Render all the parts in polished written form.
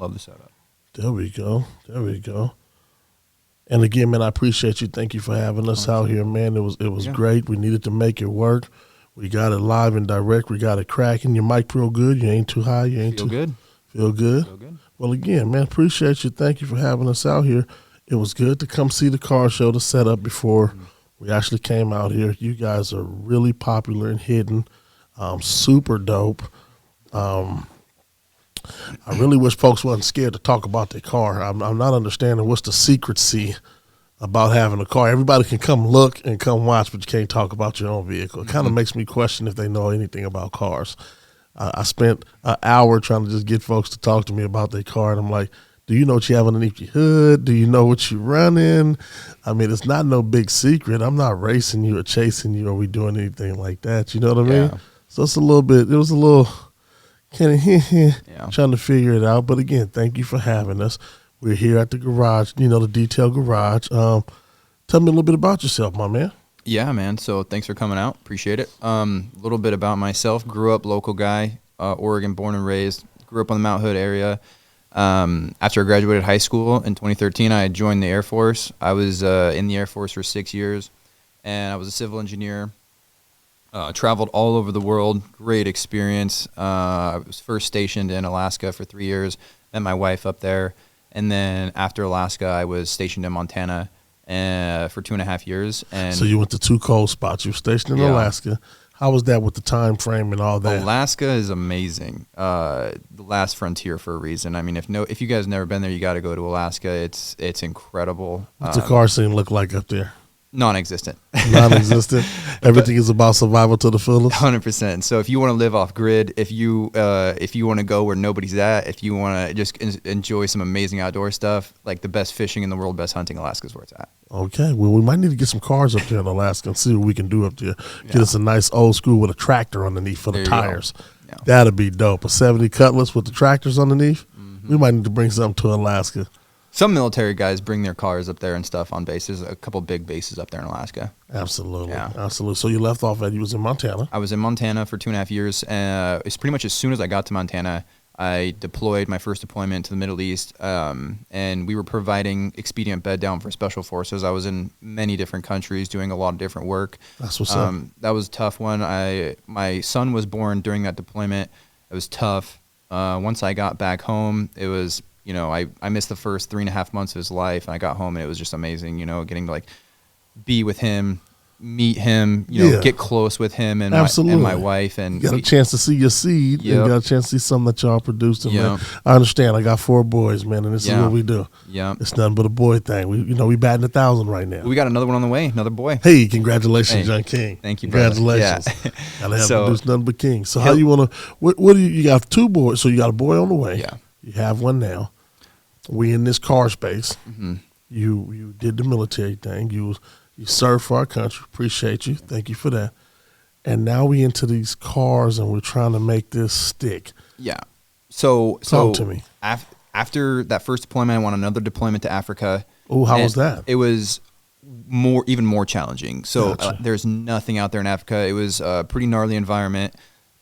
love the setup. There we go. There we go. And again, man, I appreciate you. Thank you for having us out here, man. It was great. We needed to make it work. We got it live and direct. We got it cracking. Your mic real good. You ain't too high. You ain't Feel good. Feel good. Feel good. Well, again, man, appreciate you. Thank you for having us out here. It was good to come see the car show, the setup before we actually came out here. You guys are really popular and hidden. Super dope. I really wish folks wasn't scared to talk about their car. I'm not understanding what's the secrecy about having a car. Everybody can come look and come watch, but you can't talk about your own vehicle. It kind of makes me question if they know anything about cars. I spent an hour trying to just get folks to talk to me about their car, and I'm like, do you know what you have underneath your hood? Do you know what you're running? I mean, it's not no big secret. I'm not racing you or chasing you or we doing anything like that. You know what I mean? So it was a little trying to figure it out. But again, thank you for having us. We're here at the garage, the Detail Garage. Tell me a little bit about yourself, my man. Yeah, man. So thanks for coming out. Appreciate it. A little bit about myself. Grew up local guy, Oregon, born and raised. Grew up on the Mount Hood area. After I graduated high school in 2013, I joined the Air Force. I was in the Air Force for 6 years, and I was a civil engineer. Traveled all over the world. Great experience. I was first stationed in Alaska for 3 years. Met my wife up there. And then after Alaska, I was stationed in Montana for 2.5 years. And so you went to two cold spots. You were stationed in Alaska. How was that with the time frame and all that? Alaska is amazing. The last frontier for a reason. I mean, if you guys never been there, you got to go to Alaska. It's incredible. What's the car scene look like up there? Non-existent. Non-existent. Everything is about survival to the fullest. 100%. So if you want to live off grid, if you want to go where nobody's at, if you want to just enjoy some amazing outdoor stuff, like the best fishing in the world, best hunting, Alaska's where it's at. Okay. Well, we might need to get some cars up there in Alaska and see what we can do up there. Get us a nice old school with a tractor underneath for the tires. Yeah. That'd be dope. A 70 Cutlass with the tractors underneath. Mm-hmm. We might need to bring something to Alaska. Some military guys bring their cars up there and stuff on bases. A couple big bases up there in Alaska. Absolutely. Yeah. Absolutely. So you left off you was in Montana. I was in Montana for 2.5 years. It's pretty much as soon as I got to Montana, I deployed my first deployment to the Middle East, and we were providing expedient bed down for special forces. I was in many different countries doing a lot of different work. That's what's up. That was a tough one. My son was born during that deployment. It was tough. Once I got back home, it was... I missed the first 3.5 months of his life, and I got home, and it was just amazing, getting to, be with him, meet him, get close with him and my wife. And you got a chance to see your seed, and you got a chance to see something that y'all produced. And man, I understand. I got 4 boys, man, and this is what we do. Yeah. It's nothing but a boy thing. We batting 1,000 right now. We got another one on the way, another boy. Hey, congratulations, John King. Thank you, brother. Congratulations. Yeah. Gotta have produce nothing but kings. So how you want to, what do you got 2 boys, so you got a boy on the way. Yeah. You have one now. We in this car space. Mm-hmm. You did the military thing. You served for our country. Appreciate you. Thank you for that. And now we into these cars and we're trying to make this stick. Yeah. So talk to me. After that first deployment, I went on another deployment to Africa. Oh, how was that? It was even more challenging. So there's nothing out there in Africa. It was a pretty gnarly environment.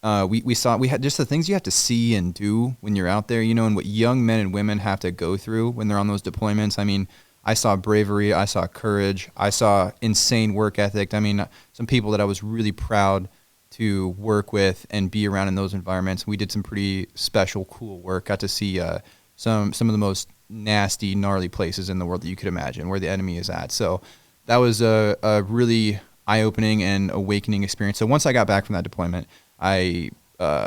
We had just the things you have to see and do when you're out there, and what young men and women have to go through when they're on those deployments. I mean, I saw bravery, I saw courage, I saw insane work ethic. I mean, some people that I was really proud to work with and be around in those environments. We did some pretty special, cool work. Got to see some of the most nasty, gnarly places in the world that you could imagine where the enemy is at. So that was a really eye-opening and awakening experience. So once I got back from that deployment, a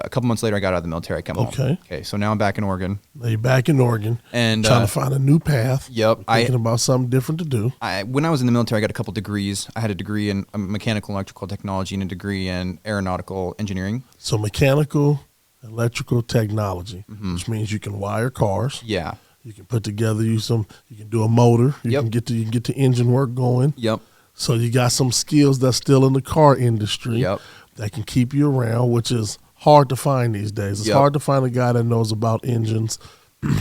couple months later, I got out of the military. I come home. Okay. So now I'm back in Oregon. Now you're back in Oregon, and trying to find a new path. Yep. Thinking about something different to do. When I was in the military, I got a couple degrees. I had a degree in mechanical and electrical technology and a degree in aeronautical engineering. So mechanical, electrical technology, which means you can wire cars. Yeah. You can put together you can do a motor. You can get the engine work going. Yep. So you got some skills that's still in the car industry. Yep. That can keep you around, which is hard to find these days. It's hard to find a guy that knows about engines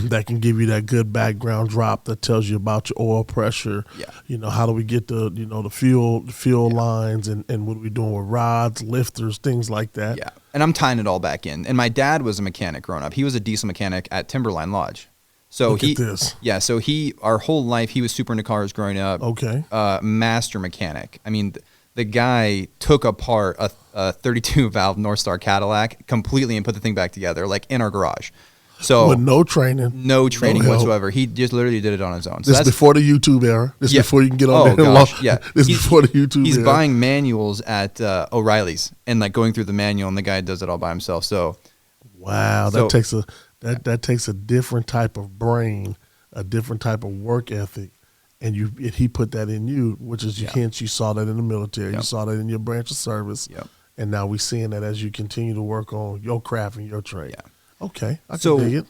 that can give you that good background drop that tells you about your oil pressure. Yeah. How do we get the fuel lines and what are we doing with rods, lifters, things like that. Yeah. And I'm tying it all back in. And my dad was a mechanic growing up. He was a diesel mechanic at Timberline Lodge. So Look at this. Yeah, so our whole life, he was super into cars growing up. Okay. Master mechanic. I mean, the guy took apart a 32 valve North Star Cadillac completely and put the thing back together, like in our garage. So with no training whatsoever. He just literally did it on his own. So this is before the YouTube era. This is before you can get on there. Gosh, yeah. This is before the YouTube era. He's buying manuals at O'Reilly's and like going through the manual, and the guy does it all by himself. So, wow, that takes a different type of brain, a different type of work ethic, and he put that in you, which is hence you saw that in the military, you saw that in your branch of service, and now we're seeing that as you continue to work on your craft and your trade. Yeah. Okay, I can dig it.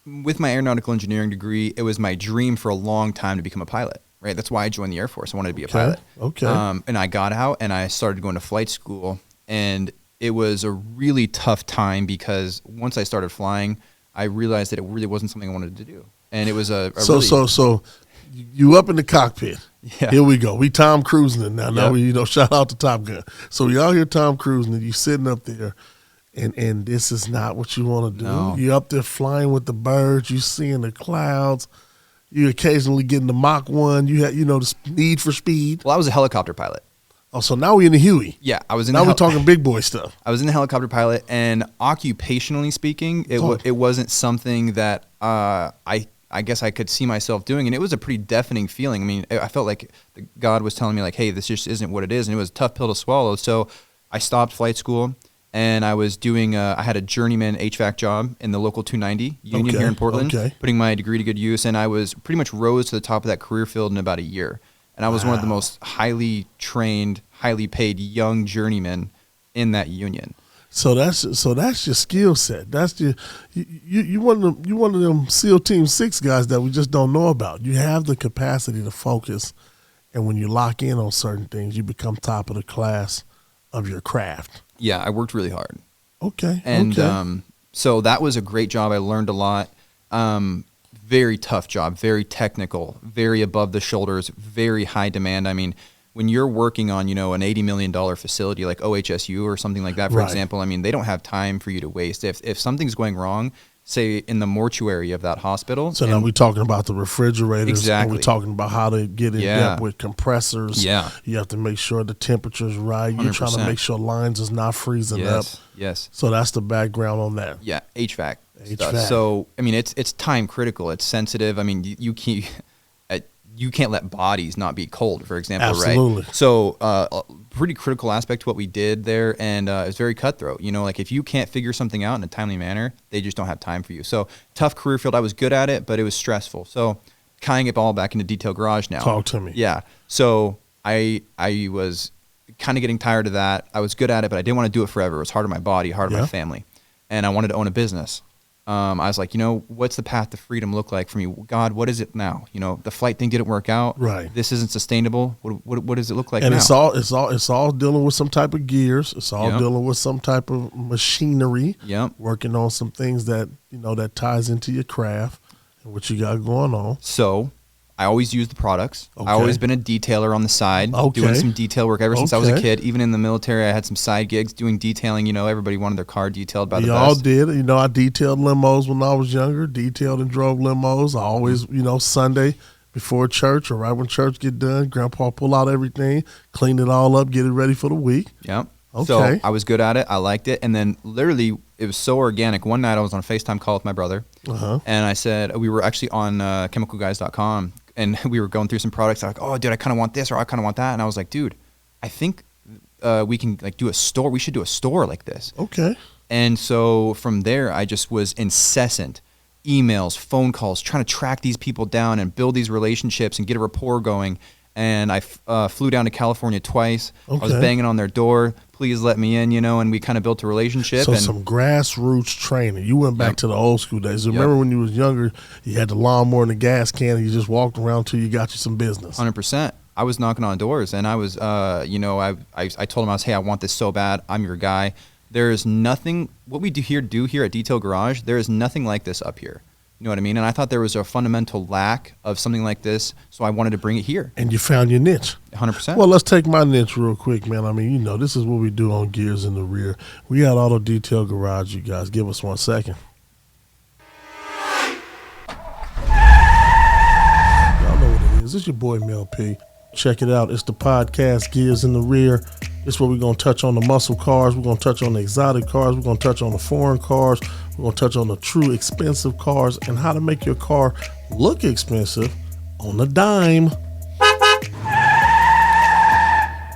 With my aeronautical engineering degree, it was my dream for a long time to become a pilot, right? That's why I joined the Air Force. I wanted to be a pilot. Okay. And I got out and I started going to flight school, and it was a really tough time because once I started flying, I realized that it really wasn't something I wanted to do. And it was so you up in the cockpit. Yeah. Here we go. We Tom Cruising it now. Now we shout out to Top Gun. So we out here Tom Cruising and you sitting up there. And this is not what you want to do. No. You're up there flying with the birds. You seeing the clouds. You occasionally getting the Mach 1. You had, the need for speed. Well, I was a helicopter pilot. Oh, so now we're in the Huey. Yeah, I was in. Now we're talking big boy stuff. I was in the helicopter pilot, and occupationally speaking, it wasn't something that I guess I could see myself doing, and it was a pretty deafening feeling. I mean, I felt like God was telling me like, "Hey, this just isn't what it is," and it was a tough pill to swallow. So I stopped flight school. And I was doing, I had a journeyman HVAC job in the local 290 union here in Portland, putting my degree to good use. And I was pretty much rose to the top of that career field in about a year. And I was one of the most highly trained, highly paid young journeymen in that union. So that's your skill set. That's you one of them SEAL Team 6 guys that we just don't know about. You have the capacity to focus, and when you lock in on certain things, you become top of the class of your craft. Yeah, I worked really hard. Okay. And so that was a great job. I learned a lot. Very tough job, very technical, very above the shoulders, very high demand. I mean, when you're working on, an $80 million facility like OHSU or something like that, for example, I mean, they don't have time for you to waste. If something's going wrong, say in the mortuary of that hospital. So now we're talking about the refrigerators. Exactly. And we're talking about how to get in depth with compressors. Yeah. You have to make sure the temperature's right. 100%. You're trying to make sure lines is not freezing up. Yes. So that's the background on that. Yeah, HVAC stuff. So, I mean, it's time critical. It's sensitive. I mean, you can't let bodies not be cold, for example, Absolutely. Right? So pretty critical aspect to what we did there, and it's very cutthroat. Like if you can't figure something out in a timely manner, they just don't have time for you. So tough career field. I was good at it, but it was stressful. So tying it all back into Detail Garage now. Talk to me. Yeah. So I was kind of getting tired of that. I was good at it, but I didn't want to do it forever. It was hard on my body, hard on my family, and I wanted to own a business. I was like, what's the path to freedom look like for me? God, what is it now? The flight thing didn't work out. Right. This isn't sustainable. What does it look like and now? It's all dealing with some type of gears. It's all dealing with some type of machinery. Yep. Working on some things that, that ties into your craft and what you got going on. So I always use the products. Okay. I've always been a detailer on the side, doing some detail work ever since I was a kid. Even in the military, I had some side gigs doing detailing. Everybody wanted their car detailed by the best. Y'all did. I detailed limos when I was younger, detailed and drove limos. I always, Sunday before church or right when church get done, Grandpa pull out everything, clean it all up, get it ready for the week. Yep. Okay. So I was good at it. I liked it. And then literally it was so organic. One night I was on a FaceTime call with my brother. And I said, we were actually on chemicalguys.com. And we were going through some products. I was like, oh, dude, I kind of want this or I kind of want that. And I was like, dude, I think we can do a store. We should do a store like this. Okay. And so from there, I just was incessant. Emails, phone calls, trying to track these people down and build these relationships and get a rapport going. And I flew down to California twice. Okay. I was banging on their door. Please let me in, and we kind of built a relationship. So some grassroots training. You went back to the old school days. Remember when you was younger, you had the lawnmower and the gas can, and you just walked around till you got you some business. 100%. I was knocking on doors, and I was, I told him, hey, I want this so bad. I'm your guy. There is nothing, what we do here at Detail Garage, there is nothing like this up here. You know what I mean? And I thought there was a fundamental lack of something like this, so I wanted to bring it here. And you found your niche. 100%. Well, let's take my niche real quick, man. I mean, this is what we do on Gears in the Rear. We got Auto Detail Garage, you guys. Give us 1 second. This is your boy Mel P. Check it out. It's the podcast Gears in the Rear. It's where we're going to touch on the muscle cars. We're going to touch on the exotic cars. We're going to touch on the foreign cars. We're going to touch on the true expensive cars and how to make your car look expensive on a dime.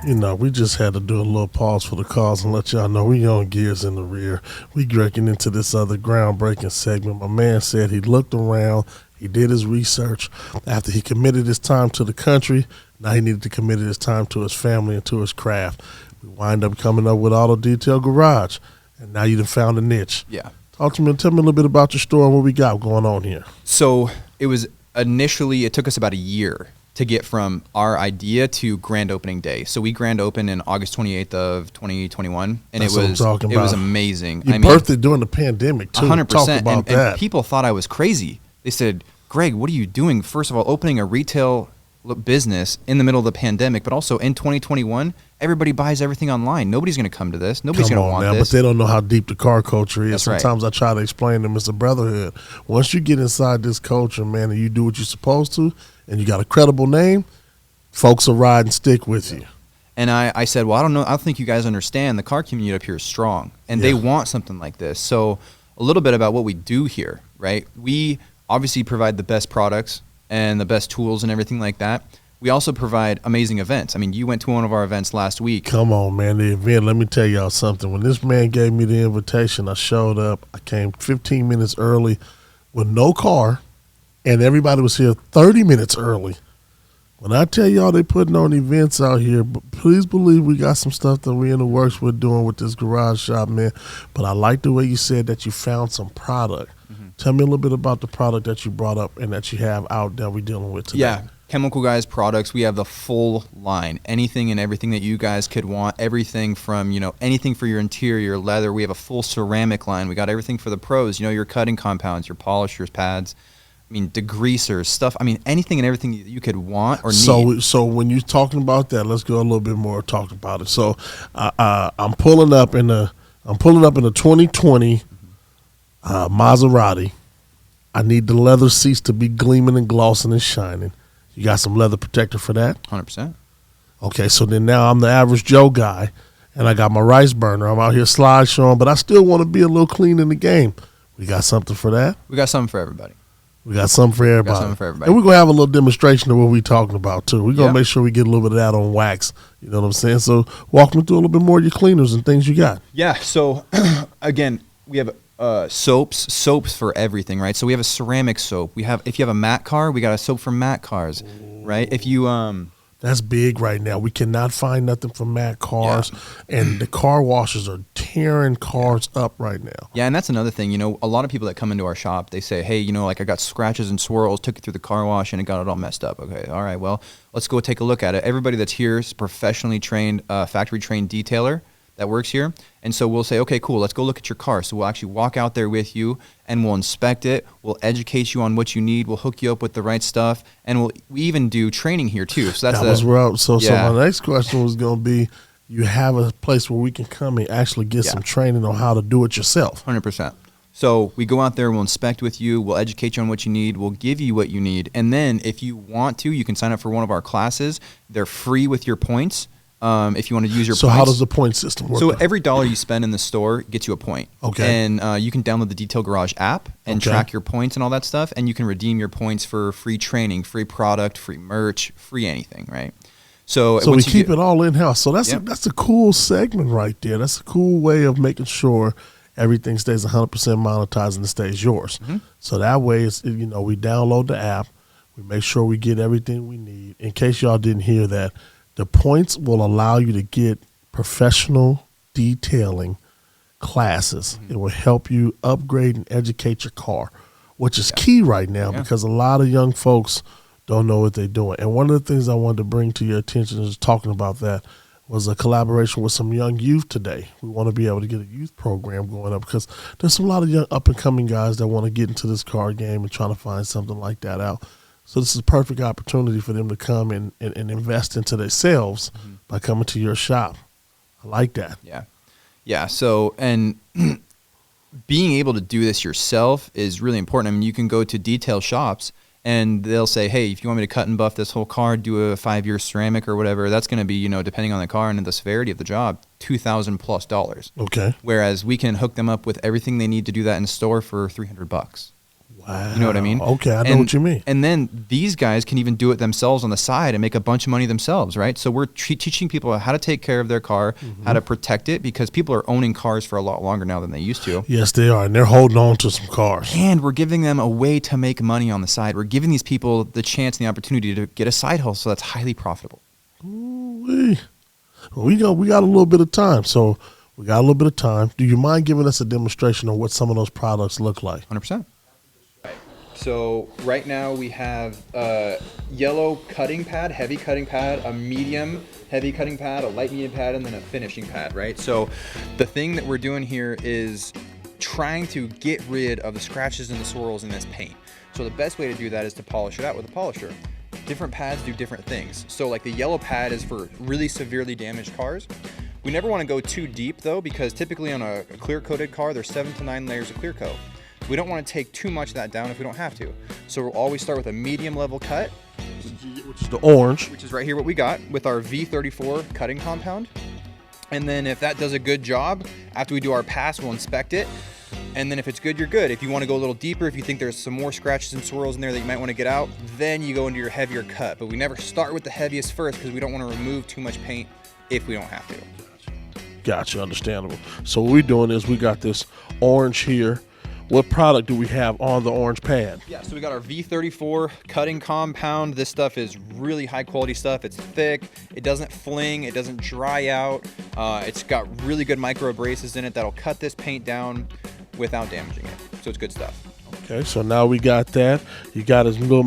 You know, we just had to do a little pause for the cause and let y'all know we on Gears in the Rear. We breaking into this other groundbreaking segment. My man said he looked around, he did his research. After he committed his time to the country, now he needed to commit his time to his family and to his craft. We wind up coming up with Auto Detail Garage, and now you done found a niche. Yeah. Tell me a little bit about your store and what we got going on here. So it took us about a year to get from our idea to grand opening day. So we grand opened in August 28th of 2021, and That's it was amazing. You birthed it during the pandemic too. 100%. Talk about that. And people thought I was crazy. They said, Greg, what are you doing? First of all, opening a retail business in the middle of the pandemic, but also in 2021, everybody buys everything online. Nobody's going to come to this. Nobody's going to want this. But they don't know how deep the car culture is. That's Sometimes right. I try to explain to them it's a brotherhood. Once you get inside this culture, man, and you do what you're supposed to, and you got a credible name, folks will ride and stick with you. And I said, well, I don't think you guys understand. The car community up here is strong, and they want something like this. So a little bit about what we do here, right? We obviously provide the best products and the best tools and everything like that. We also provide amazing events. I mean, you went to one of our events last week. Come on, man. The event, let me tell y'all something. When this man gave me the invitation, I showed up. I came 15 minutes early with no car, and everybody was here 30 minutes early. When I tell y'all they putting on events out here, but please believe we got some stuff that we in the works with doing with this garage shop, man. But I like the way you said that you found some product. Mm-hmm. Tell me a little bit about the product that you brought up and that you have out that we're dealing with today. Yeah, Chemical Guys products. We have the full line, anything and everything that you guys could want. Everything from, anything for your interior, leather. We have a full ceramic line. We got everything for the pros. Your cutting compounds, your polishers, pads. I mean, degreasers, stuff. I mean, anything and everything that you could want or need. So when you're talking about that, let's go a little bit more talk about it. So I'm pulling up in the 2020 Maserati. I need the leather seats to be gleaming and glossing and shining. You got some leather protector for that? 100%. Okay, so then now I'm the average Joe guy, and I got my rice burner. I'm out here slide showing, but I still want to be a little clean in the game. We got something for that? We got something for everybody. We got something for everybody. And we're going to have a little demonstration of what we're talking about, too. We're going to make sure we get a little bit of that on wax. You know what I'm saying? So walk me through a little bit more of your cleaners and things you got. Yeah, so, again, we have soaps for everything, right? So we have a ceramic soap. If you have a matte car, we got a soap for matte cars, right? If you That's big right now. We cannot find nothing for matte cars, and the car washers are tearing cars up right now. Yeah, and that's another thing. A lot of people that come into our shop, they say, hey, I got scratches and swirls, took it through the car wash, and it got it all messed up. Okay, all right, well, let's go take a look at it. Everybody that's here is professionally trained, factory-trained detailer that works here. And so we'll say, okay, cool, let's go look at your car. So we'll actually walk out there with you, and we'll inspect it. We'll educate you on what you need. We'll hook you up with the right stuff. And we even do training here, too. So So my next question was going to be, you have a place where we can come and actually get some training on how to do it yourself. 100%. So we go out there, we'll inspect with you, we'll educate you on what you need, we'll give you what you need. And then if you want to, you can sign up for one of our classes. They're free with your points. If you want to use your points. So how does the point system work? So every dollar you spend in the store gets you a point. Okay. And you can download the Detail Garage app and track your points and all that stuff. And you can redeem your points for free training, free product, free merch, free anything, right? So we keep it all in-house. So that's a cool segment right there. That's a cool way of making sure everything stays 100% monetized and it stays yours. Mm-hmm. So that way, we download the app. We make sure we get everything we need. In case y'all didn't hear that, the points will allow you to get professional detailing classes. Mm-hmm. It will help you upgrade and educate your car, which is key right now because a lot of young folks don't know what they're doing. And one of the things I wanted to bring to your attention is talking about that was a collaboration with some young youth today. We want to be able to get a youth program going up because there's a lot of young up-and-coming guys that want to get into this car game and trying to find something like that out. So this is a perfect opportunity for them to come and invest into themselves by coming to your shop. I like that. Yeah. Yeah. So, and being able to do this yourself is really important. I mean, you can go to detail shops And they'll say, hey, if you want me to cut and buff this whole car, do a 5-year ceramic or whatever, that's going to be, you know, depending on the car and the severity of the job, $2,000+. Okay. Whereas we can hook them up with everything they need to do that in store for $300. Wow. You know what I mean? Okay, I know what you mean. And then these guys can even do it themselves on the side and make a bunch of money themselves, right? So we're teaching people how to take care of their car, how to protect it, because people are owning cars for a lot longer now than they used to. Yes, they are, and they're holding on to some cars. And we're giving them a way to make money on the side. We're giving these people the chance and the opportunity to get a side hustle that's highly profitable. Ooh-wee. Well, we got a little bit of time, so we got a little bit of time. Do you mind giving us a demonstration of what some of those products look like? 100%. So right now we have a yellow cutting pad, heavy cutting pad, a medium heavy cutting pad, a light medium pad, and then a finishing pad, right? So the thing that we're doing here is trying to get rid of the scratches and the swirls in this paint. So the best way to do that is to polish it out with a polisher. Different pads do different things. So like the yellow pad is for really severely damaged cars. We never want to go too deep though, because typically on a clear coated car, there's 7 to 9 layers of clear coat. We don't want to take too much of that down if we don't have to. So we'll always start with a medium level cut, Which is the orange. which is right here what we got with our V34 cutting compound. And then if that does a good job, after we do our pass, we'll inspect it. And then if it's good, you're good. If you want to go a little deeper, if you think there's some more scratches and swirls in there that you might want to get out, then you go into your heavier cut. But we never start with the heaviest first because we don't want to remove too much paint if we don't have to. Gotcha, understandable. So what we're doing is we got this orange here. What product do we have on the orange pad? Yeah, so we got our V34 cutting compound. This stuff is really high quality stuff. It's thick, it doesn't fling, it doesn't dry out. It's got really good micro abrasives in it that'll cut this paint down without damaging it. So it's good stuff. Okay, so now we got that. You got his little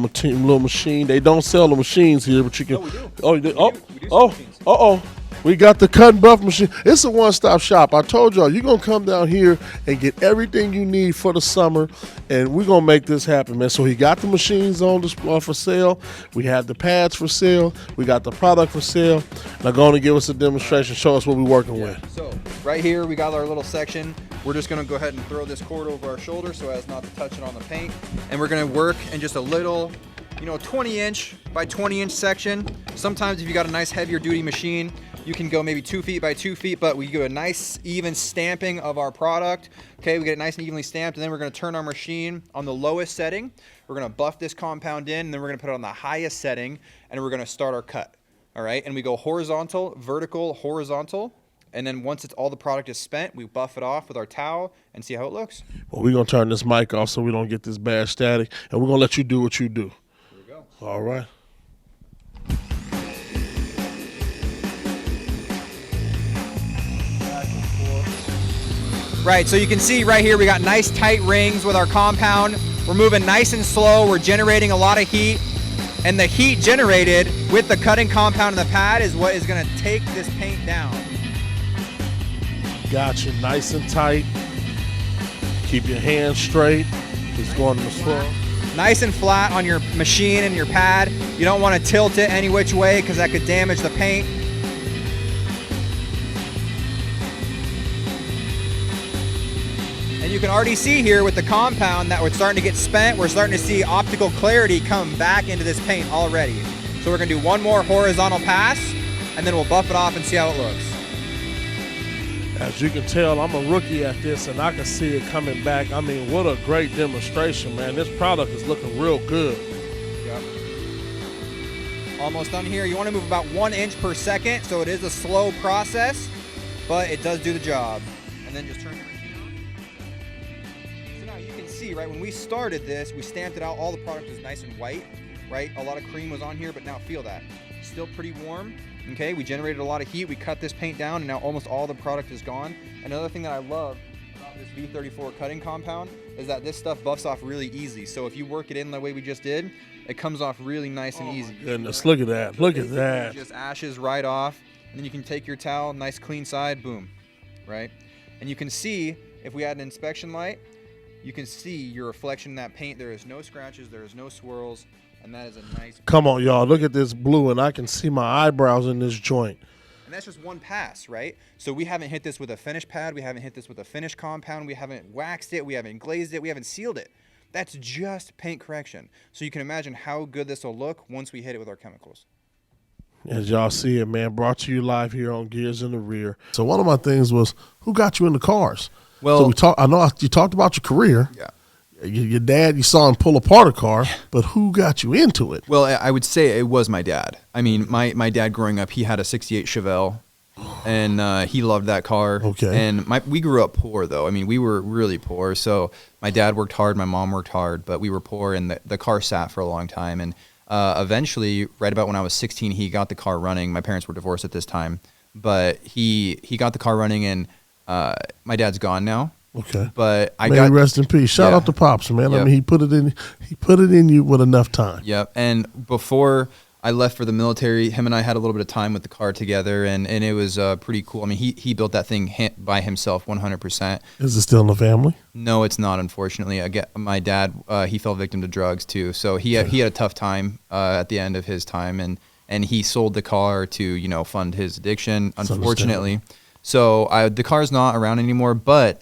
machine. They don't sell the machines here, but you can. Oh, we do. Oh, you do? We do sell machines. We got the cut and buff machine. It's a one-stop shop. I told y'all, you're going to come down here and get everything you need for the summer, and we're going to make this happen, man. So he got the machines on display for sale. We have the pads for sale. We got the product for sale. Now go on and give us a demonstration. Show us what we're working with. So right here, we got our little section. We're just going to go ahead and throw this cord over our shoulder so as not to touch it on the paint. And we're going to work in just a little, 20-inch by 20-inch section. Sometimes if you got a nice heavier duty machine, you can go maybe 2 feet by 2 feet, but we do a nice even stamping of our product. Okay, we get it nice and evenly stamped, and then we're gonna turn our machine on the lowest setting. We're gonna buff this compound in, and then we're gonna put it on the highest setting, and we're gonna start our cut. All right, and we go horizontal, vertical, horizontal, and then once all the product is spent, we buff it off with our towel and see how it looks. Well, we're going to turn this mic off so we don't get this bad static, and we're going to let you do what you do. Here we go. All right. Right, so you can see right here we got nice tight rings with our compound. We're moving nice and slow. We're generating a lot of heat. And the heat generated with the cutting compound and the pad is what is gonna take this paint down. Gotcha, nice and tight. Keep your hands straight. Just going to the swirl. Nice and flat on your machine and your pad. You don't wanna tilt it any which way because that could damage the paint. And you can already see here with the compound that we're starting to get spent. We're starting to see optical clarity come back into this paint already. So we're gonna do one more horizontal pass and then we'll buff it off and see how it looks. As you can tell, I'm a rookie at this and I can see it coming back. I mean, what a great demonstration, man. This product is looking real good. Yep. Almost done here. You wanna move about 1 inch per second, so it is a slow process, but it does do the job. And then just turn your machine on. So now you can see, right, when we started this, we stamped it out, all the product was nice and white, right? A lot of cream was on here, but now feel that. Still pretty warm, okay? We generated a lot of heat, we cut this paint down, and now almost all the product is gone. Another thing that I love about this V34 cutting compound is that this stuff buffs off really easy. So if you work it in the way we just did, it comes off really nice and easy. Goodness, look at that, look at that. It just ashes right off, and then you can take your towel, nice clean side, boom, right? And you can see, if we had an inspection light, you can see your reflection in that paint. There is no scratches, there is no swirls, and that is a nice. Come on, y'all, look at this blue, and I can see my eyebrows in this joint. And that's just one pass, right? So we haven't hit this with a finish pad, we haven't hit this with a finish compound, we haven't waxed it, we haven't glazed it, we haven't sealed it. That's just paint correction. So you can imagine how good this will look once we hit it with our chemicals. As y'all see it, man, brought to you live here on Gears in the Rear. So one of my things was, who got you into cars? Well, so I know you talked about your career. Yeah. Your dad, you saw him pull apart a car, but who got you into it? Well, I would say it was my dad. I mean, my dad growing up, he had a 68 Chevelle, and he loved that car. Okay. And we grew up poor, though. I mean, we were really poor. So my dad worked hard, my mom worked hard, but we were poor, and the car sat for a long time. And eventually, right about when I was 16, he got the car running. My parents were divorced at this time, but he got the car running, and my dad's gone now. Okay, but rest in peace. Shout out to Pops, man. Yep. I mean, he put it in you with enough time. Yep. And before I left for the military, him and I had a little bit of time with the car together, and it was pretty cool. I mean, he built that thing by himself 100%. Is it still in the family? No, it's not, unfortunately. My dad, he fell victim to drugs too, so he had a tough time at the end of his time, and he sold the car to fund his addiction, unfortunately. So the car's not around anymore, but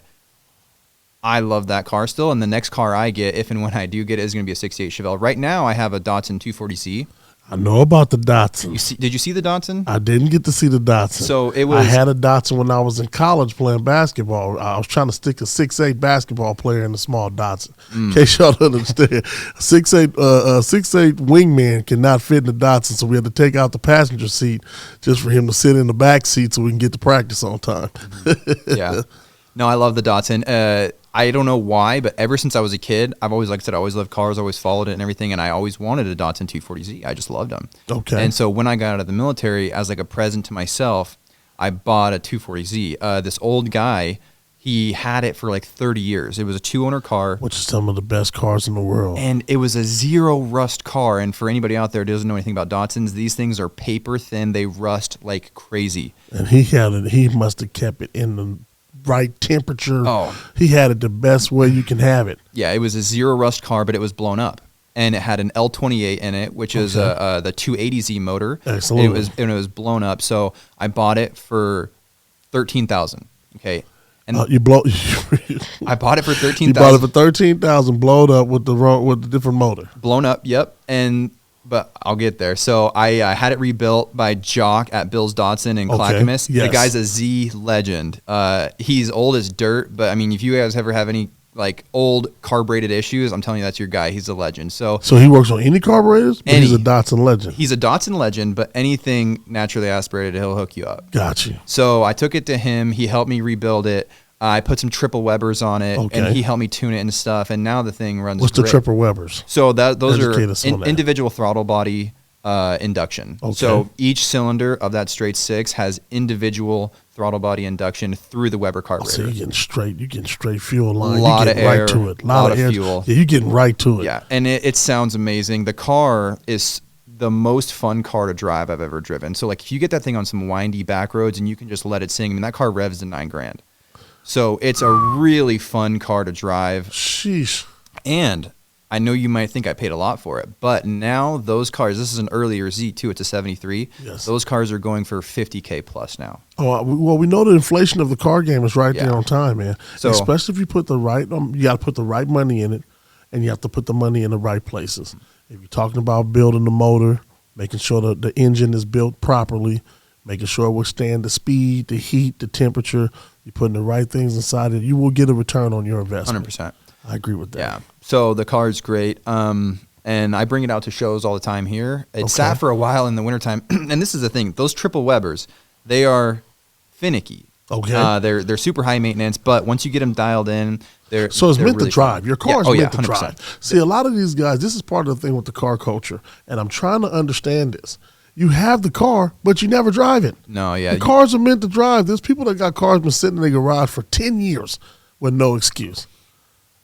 I love that car still, and the next car I get, if and when I do get it, is going to be a 68 Chevelle. Right now, I have a Datsun 240Z. I know about the Datsun. Did you see the Datsun? I didn't get to see the Datsun. So it was. I had a Datsun when I was in college playing basketball. I was trying to stick a 6'8" basketball player in a small Datsun. In case y'all don't understand, a 6'8" wingman cannot fit in the Datsun, so we had to take out the passenger seat just for him to sit in the back seat so we can get to practice on time. Yeah. No, I love the Datsun. I don't know why, but ever since I was a kid, I've always, like I said, I always loved cars, always followed it and everything, and I always wanted a Datsun 240Z. I just loved them. Okay. And so when I got out of the military, as like a present to myself, I bought a 240Z. This old guy, he had it for like 30 years. It was a 2-owner car. Which is some of the best cars in the world. And it was a zero rust car. And for anybody out there who doesn't know anything about Datsuns, these things are paper thin. They rust like crazy. And he must have kept it in the right temperature. Oh, he had it the best way you can have it. Yeah, it was a zero rust car, but it was blown up, and it had an L28 in it, which is the 280Z motor. Excellent. And it was blown up. So I bought it for $13,000. Okay, and I bought it for $13,000. You bought it for $13,000, blown up with the different motor. Blown up, yep. But I'll get there. So I had it rebuilt by Jock at Bill's Datsun in Clackamas. Yes. The guy's a Z legend. He's old as dirt, but I mean, if you guys ever have any like old carbureted issues, I'm telling you, that's your guy. He's a legend. So he works on any carburetors, but he's a Datsun legend. He's a Datsun legend, but anything naturally aspirated, he'll hook you up. Got you. So I took it to him. He helped me rebuild it. I put some triple Webers on it, and he helped me tune it and stuff. And now the thing runs. What's great. the triple Webers? So those are individual throttle body induction. Okay. So each cylinder of that straight 6 has individual throttle body induction through the Weber carburetor. So you getting straight fuel line. A lot of air, right to it. A lot of air. fuel. Yeah, you're getting right to it. Yeah, and it sounds amazing. The car is the most fun car to drive I've ever driven. So like if you get that thing on some windy back roads and you can just let it sing, I mean that car revs to $9,000. So it's a really fun car to drive. Sheesh. And I know you might think I paid a lot for it, but now those cars, this is an earlier Z2, it's a 73. Yes. Those cars are going for $50K plus now. Oh, well, we know the inflation of the car game is right there on time, man. So, especially if you put the right, you got to put the right money in it, and you have to put the money in the right places. If you're talking about building the motor, making sure that the engine is built properly, making sure it will stand the speed, the heat, the temperature, you're putting the right things inside it, you will get a return on your investment. 100%. I agree with that. Yeah. So the car is great. And I bring it out to shows all the time here. It sat for a while in the wintertime. And this is the thing. Those triple Webers, they are finicky. Okay. They're super high maintenance, but once you get them dialed in, they're it's meant really to drive. fun. Your car is meant to 100%. drive. See, a lot of these guys, this is part of the thing with the car culture, and I'm trying to understand this. You have the car, but you never drive it. No, yeah. The cars are meant to drive. There's people that got cars been sitting in their garage for 10 years with no excuse.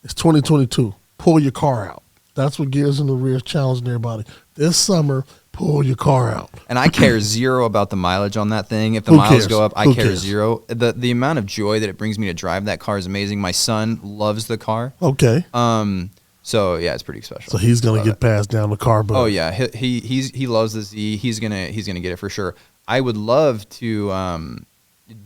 It's 2022. Pull your car out. That's what Gears in the Rear is challenging everybody. This summer, pull your car out. And I care zero about the mileage on that thing. If the Who miles cares? go up, I Who care cares? zero. The amount of joy that it brings me to drive that car is amazing. My son loves the car. Okay. So yeah, it's pretty special. So he's gonna get passed down the car bug. Oh yeah, he loves the Z. He's gonna get it for sure. I would love to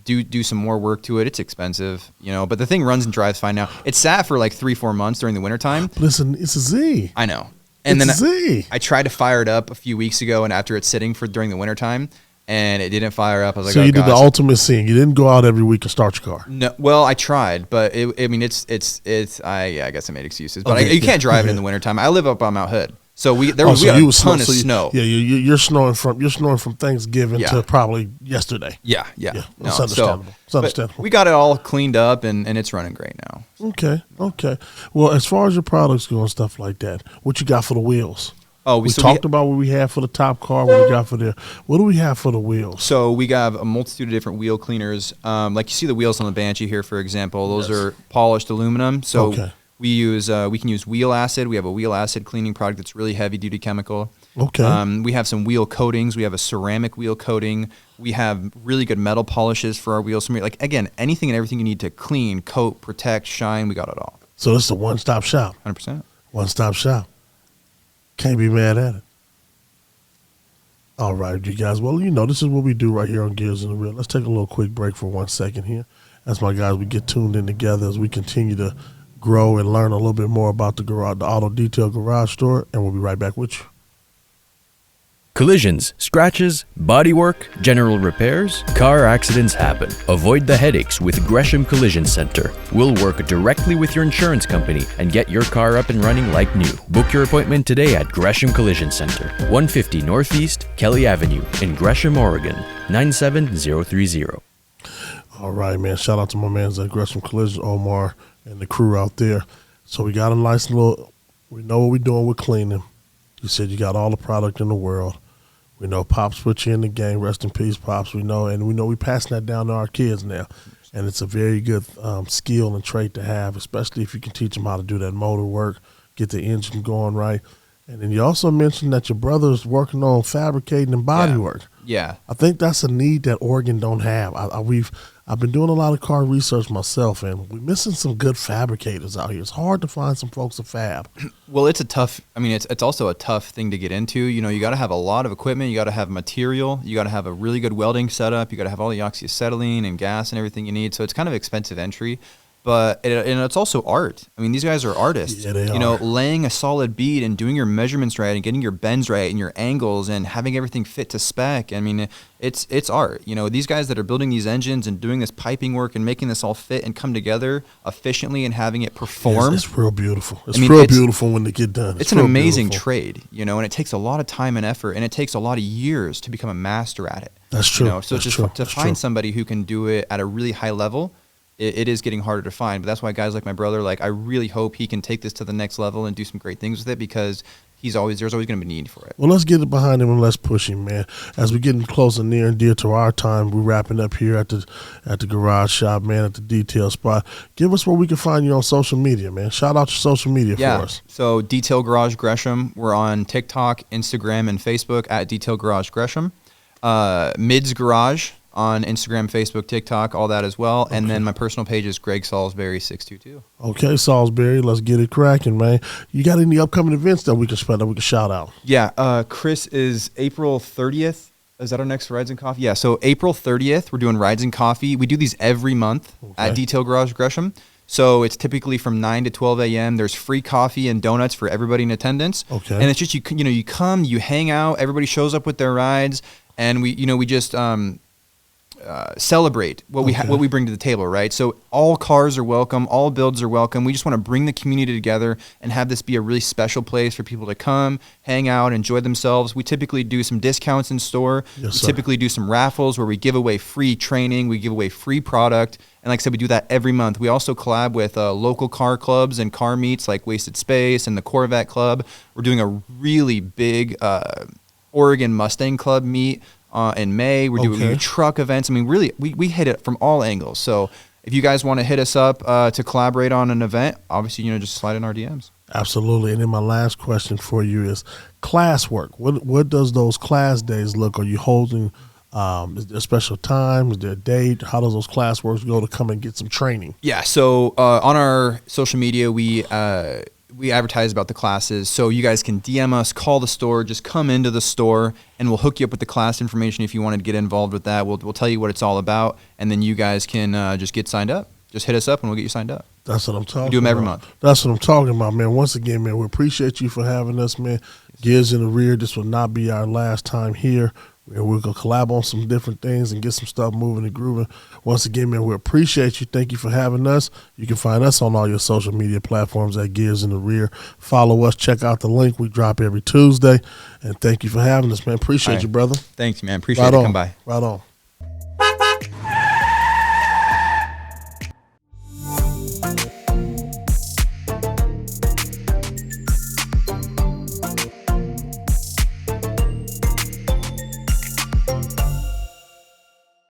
do some more work to it. It's expensive, but the thing runs and drives fine now. It sat for like 3-4 months during the wintertime. Listen, it's a Z. I know. And it's then I tried to fire it up a few weeks ago, and after it's sitting during the wintertime, and it didn't fire up. I was like, so you did the ultimate scene. You didn't go out every week and start your car. No, well, I tried, but I guess I made excuses. But you can't drive it in the wintertime. I live up on Mount Hood, so we had a ton of snow. Yeah, you're snoring from Thanksgiving to probably yesterday. Yeah. It's understandable. It's understandable. We got it all cleaned up, and it's running great now. Okay. Well, as far as your products go and stuff like that, what you got for the wheels? Oh, we talked about what we have for the top car, what we got for there. What do we have for the wheels? So we have a multitude of different wheel cleaners. Like you see the wheels on the Banshee here, for example. Those are polished aluminum. So we can use wheel acid. We have a wheel acid cleaning product that's really heavy duty chemical. Okay. We have some wheel coatings. We have a ceramic wheel coating. We have really good metal polishes for our wheels. Like, again, anything and everything you need to clean, coat, protect, shine, we got it all. So this is a one-stop shop. 100%. One-stop shop. Can't be mad at it. All right, you guys. Well, this is what we do right here on Gears in the Real. Let's take a little quick break for 1 second here. As my guys, we get tuned in together as we continue to grow and learn a little bit more about the Auto Detail Garage store, and we'll be right back with you. Collisions, scratches, bodywork, general repairs, car accidents happen. Avoid the headaches with Gresham Collision Center. We'll work directly with your insurance company and get your car up and running like new. Book your appointment today at Gresham Collision Center, 150 Northeast Kelly Avenue in Gresham, Oregon, 97030. All right, man. Shout out to my man at Gresham Collision, Omar, and the crew out there. So we got a nice little, we know what we're doing with cleaning. You said you got all the product in the world. We know Pops put you in the game. Rest in peace, Pops. We know we're passing that down to our kids now. And it's a very good skill and trait to have, especially if you can teach them how to do that motor work, get the engine going right. And then you also mentioned that your brother's working on fabricating and body work. Yeah. I think that's a need that Oregon don't have. I've been doing a lot of car research myself, and we're missing some good fabricators out here. It's hard to find some folks to fab. Well, it's also a tough thing to get into. You got to have a lot of equipment. You got to have material. You got to have a really good welding setup. You got to have all the oxyacetylene and gas and everything you need. So it's kind of expensive entry. But it's also art. I mean, these guys are artists. Yeah, they are. Laying a solid bead and doing your measurements right and getting your bends right and your angles and having everything fit to spec. I mean, it's art. These guys that are building these engines and doing this piping work and making this all fit and come together efficiently and having it perform. It's real beautiful. It's real beautiful when they get done. It's an amazing trade, and it takes a lot of time and effort, and it takes a lot of years to become a master at it. That's true. So to find somebody who can do it at a really high level, it is getting harder to find. But that's why guys like my brother, I really hope he can take this to the next level and do some great things with it, because there's always going to be need for it. Well, let's get it behind him and let's push him, man. As we're getting closer, near and dear to our time, we're wrapping up here at the garage shop, man, at the detail spot. Give us where we can find you on social media, man. Shout out your social media for us. So Detail Garage Gresham. We're on TikTok, Instagram, and Facebook at Detail Garage Gresham. Mids Garage on Instagram, Facebook, TikTok, all that as well. Okay. And then my personal page is Greg Salisbury 622. Okay, Salisbury, let's get it cracking, man. You got any upcoming events that we can shout out? Yeah, Chris, is April 30th. Is that our next Rides and Coffee? Yeah, so April 30th, we're doing Rides and Coffee. We do these every month at Detail Garage Gresham. So it's typically from 9 to 12 a.m. There's free coffee and donuts for everybody in attendance. Okay. And it's just, you come, you hang out, everybody shows up with their rides, and we just celebrate what we bring to the table, right? So all cars are welcome, all builds are welcome. We just want to bring the community together and have this be a really special place for people to come, hang out, enjoy themselves. We typically do some discounts in store. Yes, we typically do some raffles where we give away free training, we give away free product. And like I said, we do that every month. We also collab with local car clubs and car meets like Wasted Space and the Corvette Club. We're doing a really big Oregon Mustang Club meet in May. We're doing truck events. I mean, really, we hit it from all angles. So if you guys want to hit us up to collaborate on an event, obviously, just slide in our DMs. Absolutely. And then my last question for you is classwork. What does those class days look? Are you holding is there a special time? Is there a date? How does those classworks go to come and get some training? Yeah. So on our social media, we we advertise about the classes, so you guys can DM us, call the store, just come into the store, and we'll hook you up with the class information if you want to get involved with that. We'll tell you what it's all about, and then you guys can just get signed up. Just hit us up, and we'll get you signed up. That's what I'm talking about. We do them every month. That's what I'm talking about, man. Once again, man, we appreciate you for having us, man. Gears in the Rear, this will not be our last time here. And we're going to collab on some different things and get some stuff moving and grooving. Once again, man, we appreciate you. Thank you for having us. You can find us on all your social media platforms at Gears in the Rear. Follow us. Check out the link. We drop every Tuesday. And thank you for having us, man. Appreciate you, brother. Thanks, man. Appreciate it. Come by. Right on.